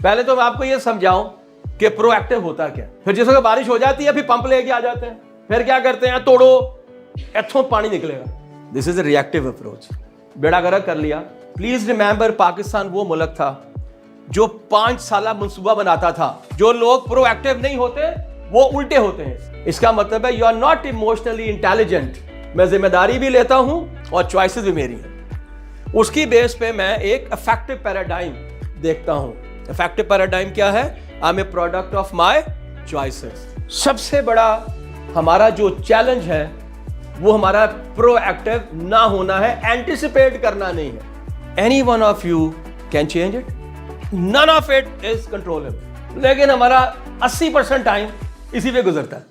پہلے تو میں آپ کو یہ سمجھاؤں کہ پرو ایکٹیو ہوتا کیا. پھر جس وقت بارش ہو جاتی ہے پھر پمپ لے کے آ جاتے ہیں, پھر کیا کرتے ہیں, توڑو ایتھوں پانی نکلے گا. دس از اے ریئیکٹیو اپروچ. بیڑا گرک کر لیا. پلیز ریممبر پاکستان وہ ملک تھا جو 5 سالہ منصوبہ بناتا تھا. جو لوگ پرو ایکٹیو نہیں ہوتے وہ الٹے ہوتے ہیں. اس کا مطلب ہے you are not emotionally intelligent. میں ذمہ داری بھی لیتا ہوں اور چوائسز بھی میری ہیں. اس کی بیس پہ میں ایک افیکٹو پیراڈائم دیکھتا ہوں. افیکٹو پیراڈائم کیا ہے؟ I am a product of my choices. سب سے بڑا ہمارا جو چیلنج ہے وہ ہمارا پرو ایکٹیو نہ ہونا ہے, اینٹیسپیٹ کرنا نہیں ہے. Any one of you can change it, none of it is controllable. لیکن ہمارا 80% ٹائم اسی پہ گزرتا ہے.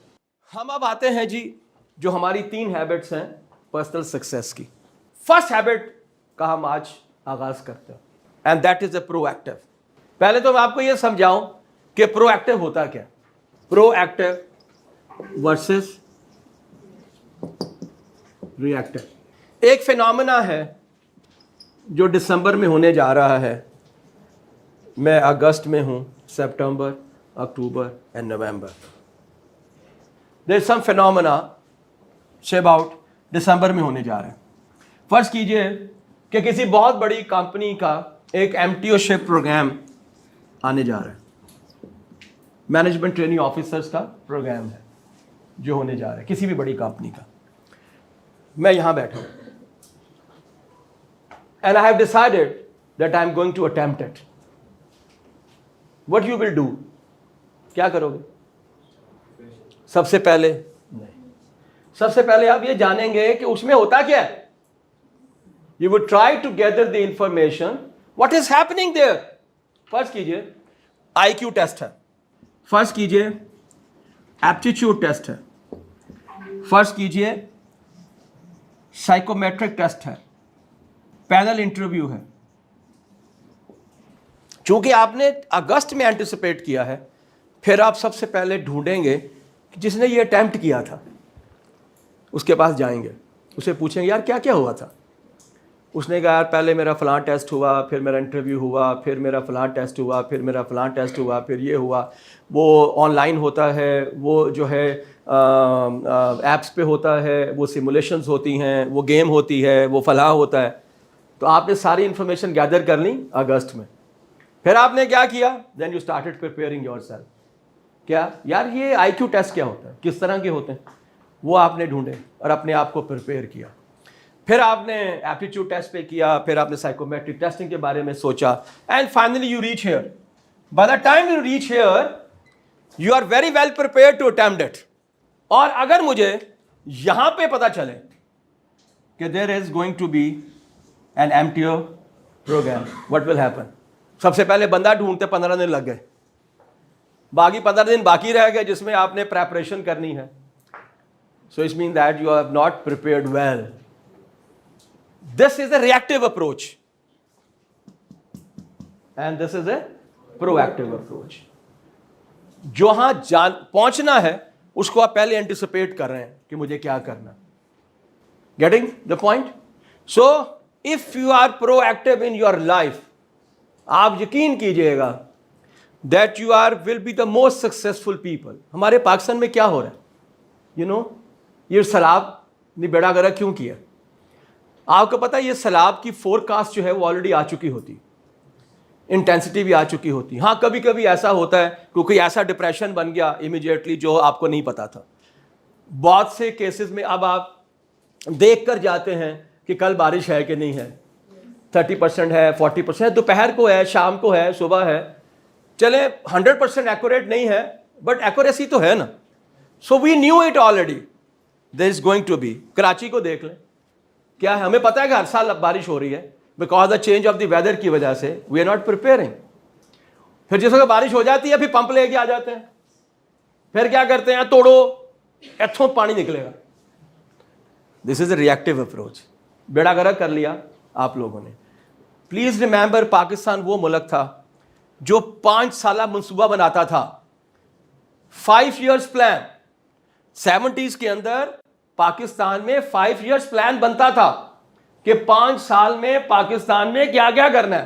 ہم اب آتے ہیں جی جو ہماری 3 ہیبٹس ہیں پرسنل سکسیس کی. فرسٹ ہیبٹ کا ہم آج آغاز کرتے ہیں and that is a pro active. پہلے تو میں آپ کو یہ سمجھاؤں کہ پرو ایکٹیو ہوتا کیا. پرو ایکٹیو ورسز ری ایکٹیو ایک فینومینا ہے جو دسمبر میں ہونے جا رہا ہے. میں اگست میں ہوں, September, October and November. There is some phenomena سے اباؤٹ دسمبر میں ہونے جا رہا ہے. فرض کیجئے کہ کسی بہت بڑی کمپنی کا ایک MTO شپ پروگرام آنے جا رہا ہے. مینجمنٹ ٹریننگ آفیسرز کا پروگرام ہے جو ہونے جا رہا ہے کسی بھی بڑی کمپنی کا. میں یہاں بیٹھا ہوں and I have decided that I am going to attempt it. What you will do? کیا کرو گے؟ سب سے پہلے آپ یہ جانیں گے کہ اس میں ہوتا کیا ہے. You would try to gather the information. What is happening there? فرض کیجئے IQ ٹیسٹ ہے, فرض کیجئے ایپٹیچیوڈ ٹیسٹ ہے, فرض کیجئے سائیکومیٹرک ٹیسٹ ہے, پینل انٹرویو ہے. چونکہ آپ نے اگست میں اینٹیسپیٹ کیا ہے, پھر آپ سب سے پہلے ڈھونڈیں گے کہ جس نے یہ اٹیمپٹ کیا تھا اس کے پاس جائیں گے, اسے پوچھیں گے یار کیا کیا ہوا تھا. اس نے کہا یار پہلے میرا فلاں ٹیسٹ ہوا, پھر میرا انٹرویو ہوا, پھر میرا فلاں ٹیسٹ ہوا, پھر میرا فلاں ٹیسٹ ہوا, پھر یہ ہوا. وہ آن لائن ہوتا ہے, وہ جو ہے ایپس پہ ہوتا ہے, وہ سیمولیشنز ہوتی ہیں, وہ گیم ہوتی ہے, وہ فلاں ہوتا ہے. تو آپ نے ساری انفارمیشن گیدر کر لی اگست میں. پھر آپ نے کیا کیا؟ Then you started preparing yourself. کیا یار یہ IQ ٹیسٹ کیا ہوتا ہے, کس طرح کے ہوتے ہیں, وہ آپ نے ڈھونڈے اور اپنے آپ کو پریپیئر کیا. پھر آپ نے ایپٹیچیوڈ ٹیسٹ پہ کیا, پھر آپ نے سائیکومیٹرک ٹیسٹنگ کے بارے میں سوچا, and finally you reach here. By the time you reach here you are very well prepared to attempt it. اور اگر مجھے یہاں پہ پتا چلے کہ there is going to be an MTO programme, what will happen? سب سے پہلے بندہ ڈھونڈتے 15 دن لگ گئے, باقی 15 دن باقی رہ گئے جس میں آپ نے پریپریشن کرنی ہے. So it mean that you have not prepared well. This is a reactive approach and this is a proactive approach. جہاں پہنچنا ہے اس کو آپ پہلے اینٹیسپیٹ کر رہے ہیں کہ مجھے کیا کرنا. Getting the point? So if you are proactive in your life, آپ یقین کیجئے گا that you are will be the most successful people. ہمارے پاکستان میں کیا ہو رہا ہے, یہ سیلاب نے بیڑا گرک کیوں کیا؟ آپ کو پتا ہے یہ سیلاب کی فور کاسٹ جو ہے وہ آلریڈی آ چکی ہوتی, انٹینسٹی بھی آ چکی ہوتی. ہاں کبھی کبھی ایسا ہوتا ہے کیونکہ ایسا ڈپریشن بن گیا امیڈیٹلی جو آپ کو نہیں پتا تھا. بہت سے کیسز میں اب آپ دیکھ کر جاتے ہیں کہ کل بارش ہے کہ نہیں ہے, 30% ہے, 40%, دوپہر کو ہے, شام کو ہے, صبح ہے. چلے 100% ایکوریٹ نہیں ہے بٹ ایکوریسی تو ہے نا. So we knew it already there is going to be. Karachi کو دیکھ لیں, کیا ہے ہمیں پتا ہے کہ ہر سال بارش ہو رہی ہے, because the change of the weather کی وجہ سے وی آر ناٹ پریپیئرنگ. پھر جس وقت بارش ہو جاتی ہے پھر پمپ لے کے آ جاتے ہیں, پھر کیا کرتے ہیں, توڑو ایتھوں پانی نکلے گا. دس از اے ریئیکٹیو اپروچ. بیڑا گرک کر لیا آپ لوگوں نے. پلیز ریممبر پاکستان وہ ملک تھا جو 5 سالہ منصوبہ بناتا تھا, 5 years پلان. 70s کے اندر پاکستان میں 5 years پلان بنتا تھا کہ 5 سال میں پاکستان میں کیا کیا کرنا ہے.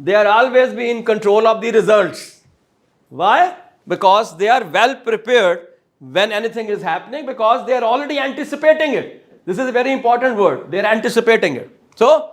they are always be in control of the results. Why? Because they are well prepared when anything is happening, because they are already anticipating it. This is a very important word, they are anticipating it. So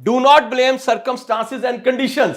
do not blame circumstances and conditions,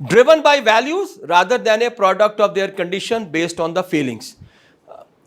Driven by values rather than a product of their condition based on the feelings.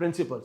Principles.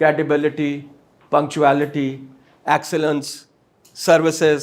credibility, punctuality, excellence, services,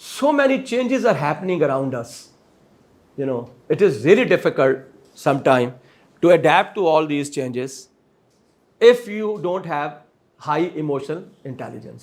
So many changes are happening around us. You know, it is really difficult sometimes to adapt to all these changes if you don't have high emotional intelligence.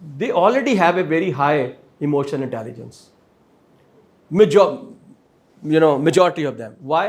they already have a very high emotional intelligence. Majority of them. Why?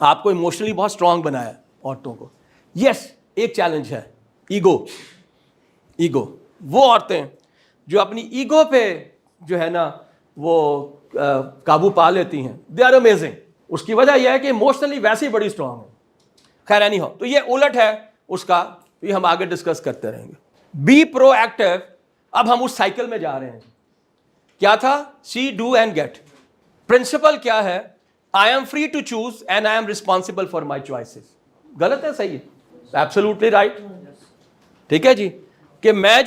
آپ کو emotionally بہت strong بنایا عورتوں کو. یس, ایک challenge ہے ego. وہ عورتیں جو اپنی ایگو پہ جو ہے نا وہ قابو پا لیتی ہیں, دے آر امیزنگ. اس کی وجہ یہ ہے کہ ایموشنلی ویسے ہی بڑی اسٹرانگ ہے. خیر نہیں ہو تو یہ الٹ ہے اس کا, یہ ہم آگے ڈسکس کرتے رہیں گے. Be proactive. اب ہم اس سائیکل میں جا رہے ہیں. کیا تھا؟ See, do and get. Principle کیا ہے؟ I am free to choose and I am responsible for my choices. غلط ہے صحیح ہے؟ Absolutely right. ٹھیک ہے جی, کہ میں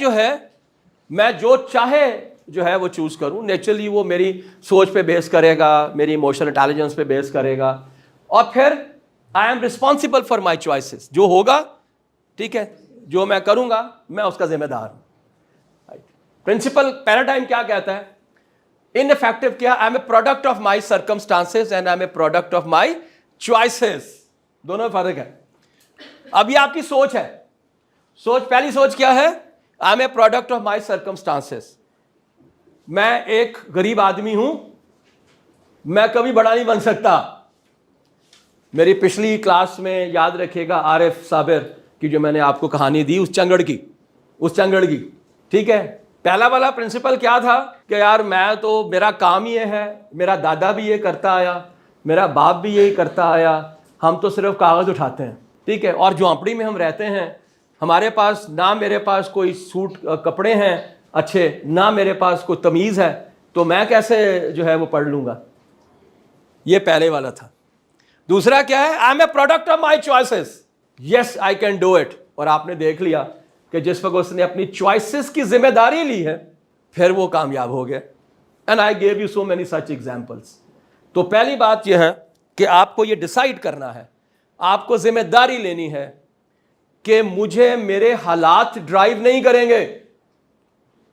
جو چاہے جو ہے وہ چوز کروں. نیچرلی وہ میری سوچ پہ بیس کرے گا, میری ایموشنل انٹیلیجنس پہ بیس کرے گا, اور پھر آئی am responsible for my choices. جو ہوگا ٹھیک ہے, جو میں کروں گا میں اس کا ذمہ دار ہوں. پرنسپل پیراڈائم کیا کہتا ہے؟ ان افیکٹو کیا؟ آئی am a product of my circumstances and I am a product of my choices. دونوں میں فرق ہے. اب یہ آپ کی سوچ ہے. پہلی سوچ کیا ہے؟ I am a product of my circumstances. میں ایک غریب آدمی ہوں, میں کبھی بڑا نہیں بن سکتا. میری پچھلی کلاس میں یاد رکھیے گا عارف صابر کی جو میں نے آپ کو کہانی دی اس چنگڑ کی. ٹھیک ہے, پہلا والا پرنسپل کیا تھا کہ یار میں تو, میرا کام یہ ہے, میرا دادا بھی یہ کرتا آیا, میرا باپ بھی یہی کرتا آیا, ہم تو صرف کاغذ اٹھاتے ہیں. ٹھیک ہے, اور جھونپڑی میں ہم رہتے ہیں, ہمارے پاس نہ میرے پاس کوئی سوٹ کپڑے ہیں اچھے, نہ میرے پاس کوئی تمیز ہے, تو میں کیسے جو ہے وہ پڑھ لوں گا. یہ پہلے والا تھا. دوسرا کیا ہے؟ I am a product of my choices. Yes I can do it. اور آپ نے دیکھ لیا کہ جس وقت اس نے اپنی چوائسیز کی ذمہ داری لی ہے پھر وہ کامیاب ہو گیا. And I give you so many such examples. تو پہلی بات یہ ہے کہ آپ کو یہ ڈیسائیڈ کرنا ہے, آپ کو ذمہ داری لینی ہے کہ مجھے میرے حالات ڈرائیو نہیں کریں گے,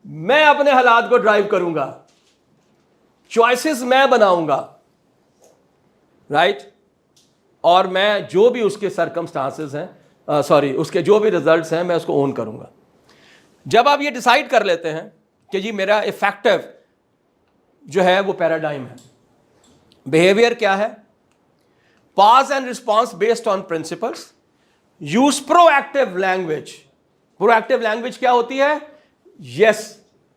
میں اپنے حالات کو ڈرائیو کروں گا, چوائسیز میں بناؤں گا. رائٹ. اور میں جو بھی اس کے سرکمسٹانسز ہیں, اس کے جو بھی ریزلٹس ہیں, میں اس کو اون کروں گا. جب آپ یہ ڈیسائیڈ کر لیتے ہیں کہ جی میرا افیکٹو جو ہے وہ پیراڈائم ہے, بیہیویئر کیا ہے؟ Pause and response based on principles. Use proactive language. Proactive language کیا ہوتی ہے؟ Yes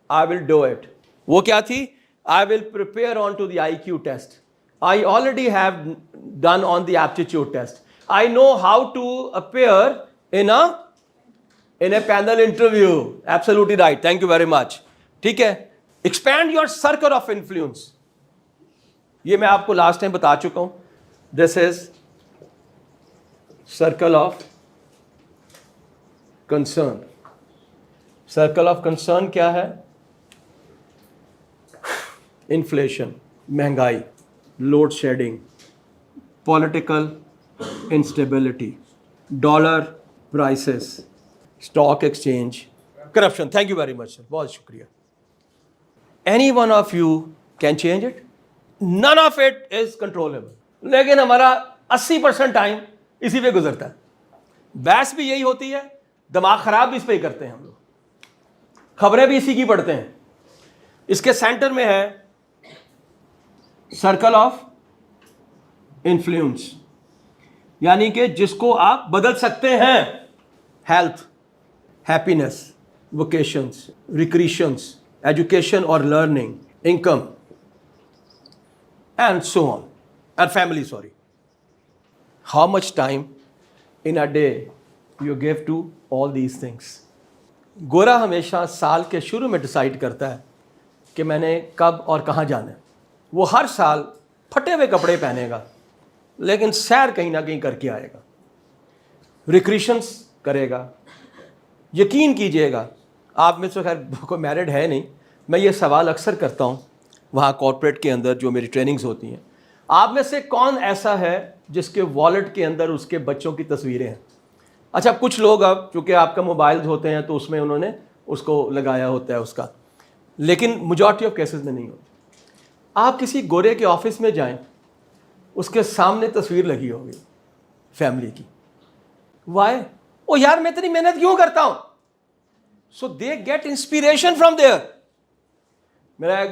I will do it. وہ کیا تھی؟ I will prepare on to the IQ test. I already have done on the aptitude test. I know how to appear in a panel interview. Absolutely right. Thank you very much. ٹھیک ہے. Expand your circle of influence. یہ میں آپ کو last time بتا چکا ہوں. This is circle of concern. Circle of concern کیا ہے؟ Inflation, مہنگائی, load shedding, political instability, dollar prices, stock exchange, corruption. Thank you very much sir, بہت شکریہ. Any one of you can change it, none of it is controllable. لیکن ہمارا 80% time اسی پہ گزرتا ہے. بحث بھی یہی ہوتی ہے, دماغ خراب بھی اس پہ ہی کرتے ہیں ہم لوگ, خبریں بھی اسی کی پڑھتے ہیں. اس کے سینٹر میں ہے سرکل آف انفلوئنس, یعنی کہ جس کو آپ بدل سکتے ہیں. Health, happiness, vocations, recreations, education اور learning, income and so on, اور family. Sorry, how much time in a day you give to all these things. گورا ہمیشہ سال کے شروع میں ڈیسائیڈ کرتا ہے کہ میں نے کب اور کہاں جانا ہے. وہ ہر سال پھٹے ہوئے کپڑے پہنے گا لیکن سیر کہیں نہ کہیں کر کے آئے گا, ریکریشنس کرے گا. یقین کیجئے گا, آپ میں سے خیر کوئی میرڈ ہے نہیں, میں یہ سوال اکثر کرتا ہوں وہاں کارپوریٹ کے اندر جو میری ٹریننگز ہوتی ہیں, آپ میں سے کون ایسا ہے جس کے والیٹ کے اندر اس کے بچوں کی تصویریں ہیں؟ اچھا کچھ لوگ اب چونکہ آپ کا موبائل ہوتے ہیں تو اس میں انہوں نے اس کو لگایا ہوتا ہے اس کا, لیکن میجورٹی آف کیسز میں نہیں ہوتا. آپ کسی گورے کے آفس میں جائیں, اس کے سامنے تصویر لگی ہوگی فیملی کی. وائی؟ او یار میں اتنی محنت کیوں کرتا ہوں. سو they get inspiration from their. میرا ایک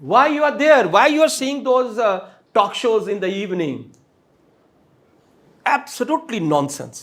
why you are there, why you are seeing those talk shows in the evening? Absolutely nonsense.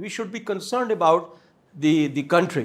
we should be concerned about the country,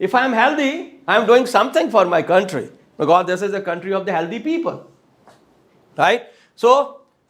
If I am healthy, I am doing something for my country, because this is a country of the healthy people, right? So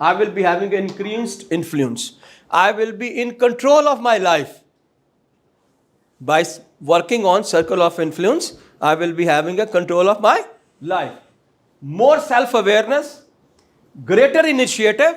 I will be having an increased influence. I will be in control of my life. By working on circle of influence, I will be having a control of my life. More self-awareness, greater initiative.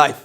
life.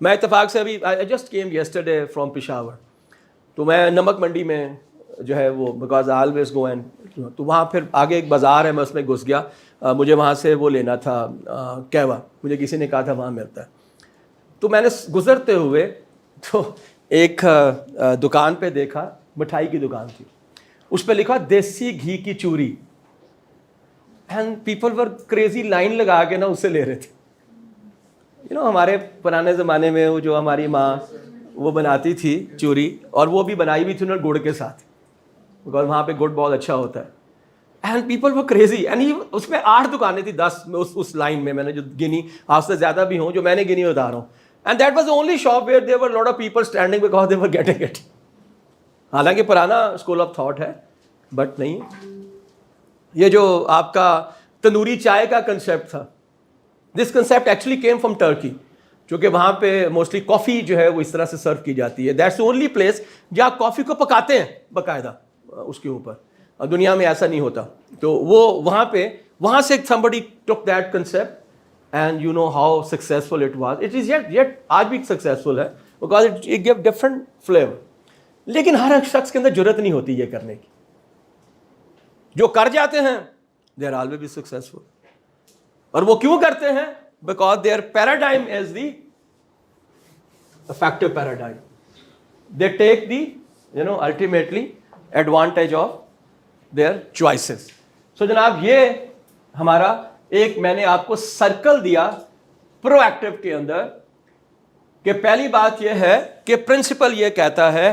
میں اتفاق سے ابھی I just came yesterday from Peshawar, تو میں نمک منڈی میں جو ہے وہ because I always go and, تو وہاں پھر آگے ایک بازار ہے, میں اس میں گھس گیا, مجھے وہاں سے وہ لینا تھا کہوا, مجھے کسی نے کہا تھا وہاں ملتا ہے. تو میں نے گزرتے ہوئے تو ایک دکان پہ دیکھا, مٹھائی کی دکان تھی, اس پہ لکھا دیسی گھی کی چوری, and people were crazy, line لگا کے نا اسے لے رہے تھے. ہمارے پرانے زمانے میں وہ جو ہماری ماں وہ بناتی تھی چوری, اور وہ بھی بنائی ہوئی تھی انہوں نے گڑ کے ساتھ, بیکاز وہاں پہ گڑ بہت اچھا ہوتا ہے. And people were crazy, and اس میں 8 دکانیں تھی 10 اس لائن میں نے جو گنی, آپ سے زیادہ بھی ہوں جو میں نے گنی بتا رہا ہوں. And that was the only shop where there were a lot of people standing because they were getting it. حالانکہ پرانا اسکول آف تھاٹ ہے, بٹ نہیں. یہ جو آپ کا تندوری چائے کا کنسیپٹ تھا, this concept actually came from Turkey, چونکہ وہاں پہ موسٹلی کافی جو ہے وہ اس طرح سے سرو کی جاتی ہے. دیٹس the only place جہاں کافی کو پکاتے ہیں باقاعدہ اس کے اوپر, دنیا میں ایسا نہیں ہوتا. تو وہ وہاں سے somebody took that concept and you know how successful it was. It is yet آج بھی successful ہے because it gave different flavor. لیکن ہر ایک شخص کے اندر جرت نہیں ہوتی یہ کرنے کی. جو کر جاتے ہیں they are always successful. اور وہ کیوں کرتے ہیں؟ because their paradigm is the effective paradigm. They take the ultimately advantage of their choices. So جناب یہ ہمارا ایک میں نے آپ کو سرکل دیا پرو ایکٹیو کے اندر, کہ پہلی بات یہ ہے کہ پرنسپل یہ کہتا ہے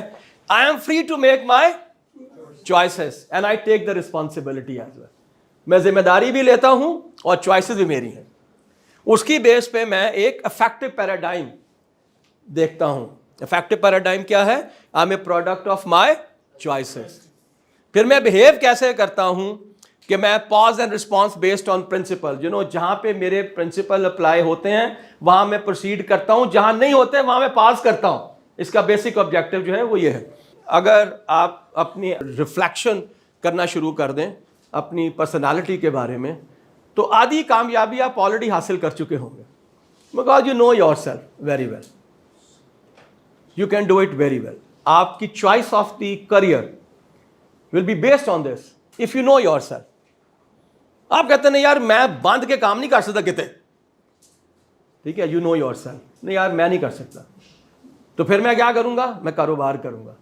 I am free to make my choices and I take the responsibility as well. میں ذمہ داری بھی لیتا ہوں اور چوائسز بھی میری ہیں. اس کی بیس پہ میں ایک افیکٹو پیراڈائم دیکھتا ہوں. افیکٹو پیراڈائم کیا ہے؟ I am a product of my choices. پھر میں بہیو کیسے کرتا ہوں کہ میں pause and response based on principle, جہاں پہ میرے پرنسپل اپلائی ہوتے ہیں وہاں میں پروسیڈ کرتا ہوں, جہاں نہیں ہوتے وہاں میں پاز کرتا ہوں. اس کا بیسک آبجیکٹو جو ہے وہ یہ ہے. اگر آپ اپنی ریفلیکشن کرنا شروع کر دیں اپنی پرسنالٹی کے بارے میں, تو آدھی کامیابی آپ آلریڈی حاصل کر چکے ہوں گے, because you know yourself very well, you can do it very well. آپ کی choice of the career will be based on this if you know yourself. آپ کہتے ہیں نہیں یار میں باندھ کے کام نہیں کر سکتا کتے, ٹھیک ہے, یو نو یور سیلف, نہیں یار میں نہیں کر سکتا, تو پھر میں کیا کروں گا؟ میں کاروبار کروں گا.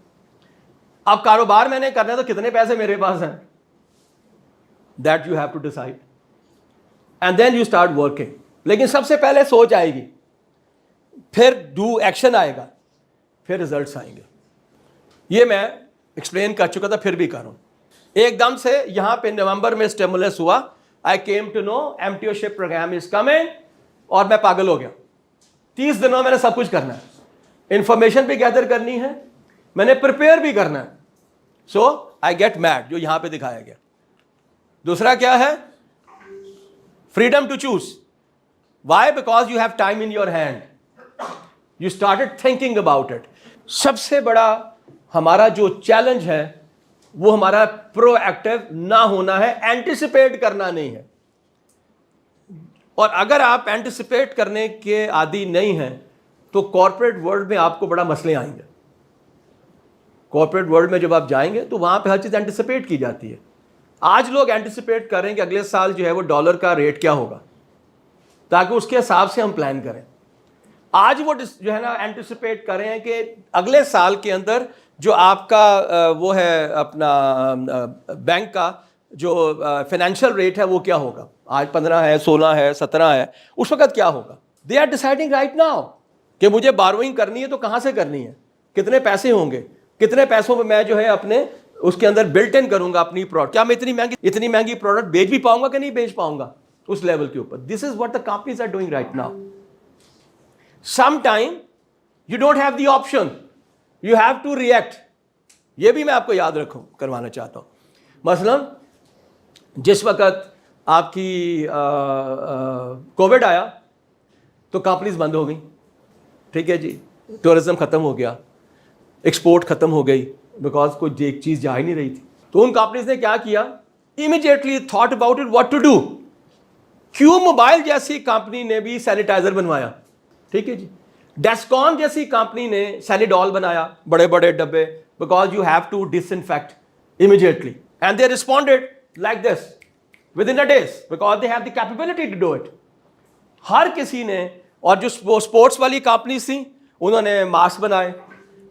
اب کاروبار میں نے کرنا ہے تو کتنے پیسے میرے پاس ہیں, that you have to decide and then you start working. لیکن سب سے پہلے سوچ آئے گی, پھر ڈو ایکشن آئے گا, پھر ریزلٹس آئیں گے. یہ میں ایکسپلین کر چکا تھا, پھر بھی کروں. ایک دم سے یہاں پہ نومبر میں اسٹیمولس ہوا, I came to know MTO program is coming, اور میں پاگل ہو گیا. 30 دنوں میں نے سب کچھ کرنا ہے, انفارمیشن بھی گیدر کرنی ہے, میں نے پریپیئر بھی کرنا ہے. سو آئی گیٹ میڈ, جو یہاں پہ دکھایا گیا. دوسرا کیا ہے؟ Freedom to choose. Why? Because you have time in your hand, you started thinking about it. سب سے بڑا ہمارا جو چیلنج ہے وہ ہمارا پرو ایکٹیو نہ ہونا ہے, اینٹیسپیٹ کرنا نہیں ہے. اور اگر آپ اینٹیسپیٹ کرنے کے عادی نہیں ہیں تو کارپوریٹ ورلڈ میں آپ کو بڑا مسئلے آئیں گے. کارپوریٹ ورلڈ میں جب آپ جائیں گے تو وہاں پہ ہر چیز اینٹیسپیٹ کی جاتی ہے. آج لوگ اینٹیسپیٹ کریں کہ اگلے سال جو ہے وہ ڈالر کا ریٹ کیا ہوگا, تاکہ اس کے حساب سے ہم پلان کریں. آج وہ جو ہے نا اینٹیسپیٹ کریں کہ اگلے سال کے اندر جو آپ کا وہ ہے اپنا بینک کا جو فائنینشیل ریٹ ہے وہ کیا ہوگا. آج 15 ہے, 16 ہے, 17 ہے, اس وقت کیا ہوگا. They are deciding right now کہ مجھے بوروئنگ کرنی ہے تو کہاں سے کرنی ہے, کتنے پیسے ہوں گے, کتنے پیسوں میں میں جو ہے اپنے اس کے اندر بلٹ ان کروں گا اپنی پروڈکٹ. کیا میں اتنی مہنگی پروڈکٹ بیچ بھی پاؤں گا کہ نہیں بیچ پاؤں گا اس لیول کے اوپر. This is what the companies are doing right now. Some time you don't have the option, you have to react. یہ بھی میں آپ کو یاد کروانا چاہتا ہوں. مثلا جس وقت آپ کی کووڈ آیا تو کمپنیز بند ہو گئیں, ٹھیک ہے جی, ٹورزم ختم ہو گیا, ایکسپورٹ ختم ہو گئی, بیکاز کوئی ایک چیز جا ہی نہیں رہی تھی. تو ان کمپنیز نے کیا کیا؟ Immediately thought about it what to do. Q mobile جیسی کمپنی نے بھی سینیٹائزر بنوایا, ٹھیک ہے جی. ڈیسکون جیسی کمپنی نے سینیڈول بنایا, بڑے بڑے ڈبے, because you have to disinfect immediately, and they responded like this within a days because they have the capability to do it. ہر کسی نے, اور جو اسپورٹس والی کمپنیز تھیں انہوں نے ماسک بنائے,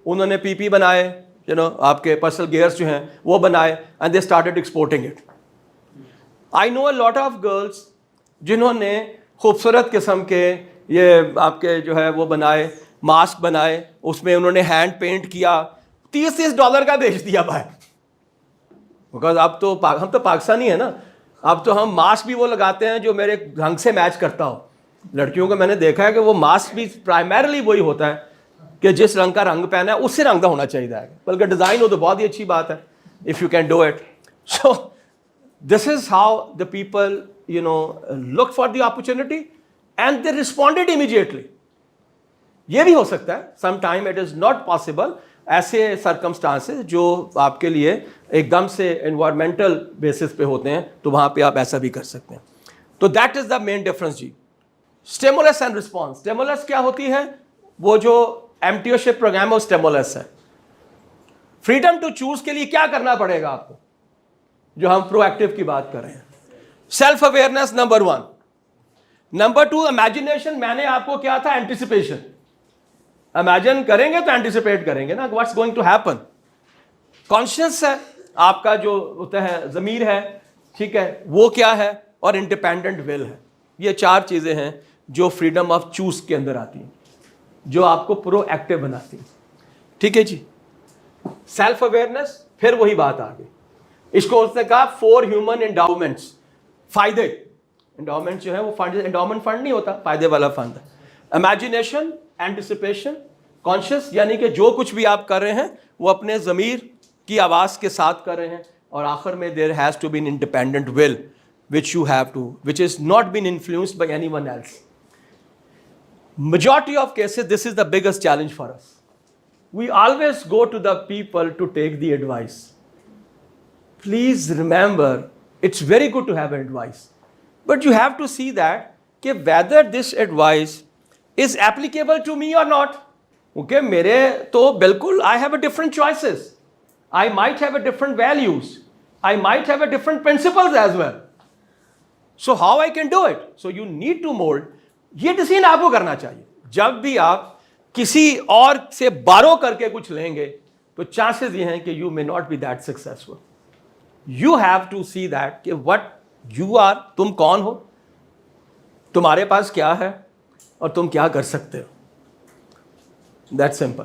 انہوں نے پی پی بنائے, آپ کے پرسنل گیئرس جو ہیں وہ بنائے, and they started exporting it. I know a lot of girls جنہوں نے خوبصورت قسم کے یہ آپ کے جو ہے وہ بنائے, ماسک بنائے, اس میں انہوں نے ہینڈ پینٹ کیا, $30 کا بیچ دیا بھائی. بیکاز اب تو ہم تو پاکستانی ہیں نا, اب تو ہم ماسک بھی وہ لگاتے ہیں جو میرے رنگ سے میچ کرتا ہو. لڑکیوں کو میں نے دیکھا ہے کہ وہ ماسک بھی پرائمرلی وہی ہوتا ہے کہ جس رنگ کا رنگ پہنا ہے اس سے رنگ کا ہونا چاہیے, بلکہ ڈیزائن ہو تو بہت ہی اچھی بات ہے if you can do it. So this is how the people look for the opportunity and they responded immediately. یہ بھی ہو سکتا ہے some time it is not possible, ایسے سرکمسٹانسز جو آپ کے لیے ایک دم سے انوائرمنٹل بیسس پہ ہوتے ہیں تو وہاں پہ آپ ایسا بھی کر سکتے ہیں. تو that is the main difference جی. Stimulus and response. اسٹیمولس کیا ہوتی ہے؟ وہ جو ایمٹیوشپ پروگرام ہے وہ اسٹیمولس ہے. فریڈم ٹو چوز کے لیے کیا کرنا پڑے گا آپ کو, جو ہم پرو ایکٹیو کی بات کر رہے ہیں. Self awareness number 1. Number 2 imagination. میں نے آپ کو کیا تھا, اینٹیسپیشن. امیجن کریں گے تو اینٹیسپیٹ کریں گے نا what's going to happen. Conscious ہے آپ کا جو ہوتا ہے ضمیر ہے, ٹھیک ہے, وہ کیا ہے, اور انڈیپینڈنٹ ول ہے. یہ 4 چیزیں ہیں جو فریڈم آف چوز کے اندر آتی ہیں, جو آپ کو پرو ایکٹیو بناتی ہیں. ٹھیک ہے جی. سیلف اویئرنیس, پھر وہی بات آ گئی. اس کو اس نے کہا 4 ہیومن انڈاؤمنٹس. فائدے, انڈاؤمنٹ جو ہے وہ فنڈ, انڈاؤمنٹ فنڈ نہیں ہوتا, فائدے والا فنڈ ہے. امیجنیشن, اینٹیسپیشن, کانشیس, یعنی کہ جو کچھ بھی آپ کر رہے ہیں وہ اپنے ضمیر کی آواز کے ساتھ کر رہے ہیں, اور آخر میں there has to be an independent will which you have to, which is not been influenced by anyone else. Majority of cases this is the biggest challenge for us. We always go to the people to take the advice. Please remember, it's very good to have advice, but you have to see that whether this advice is applicable to me or not. Okay, mere to bilkul I have a different choices. I might have a different values. I might have a different principles as well. So how I can do it? So you need to mold. یہ decision آپ کو کرنا چاہیے. جب بھی آپ کسی اور سے بارو کر کے کچھ لیں گے تو چانسز یہ ہیں کہ you may not be that successful. You have to see that کہ وٹ یو آر, تم کون ہو, تمہارے پاس کیا ہے, اور تم کیا کر سکتے ہو. That simple.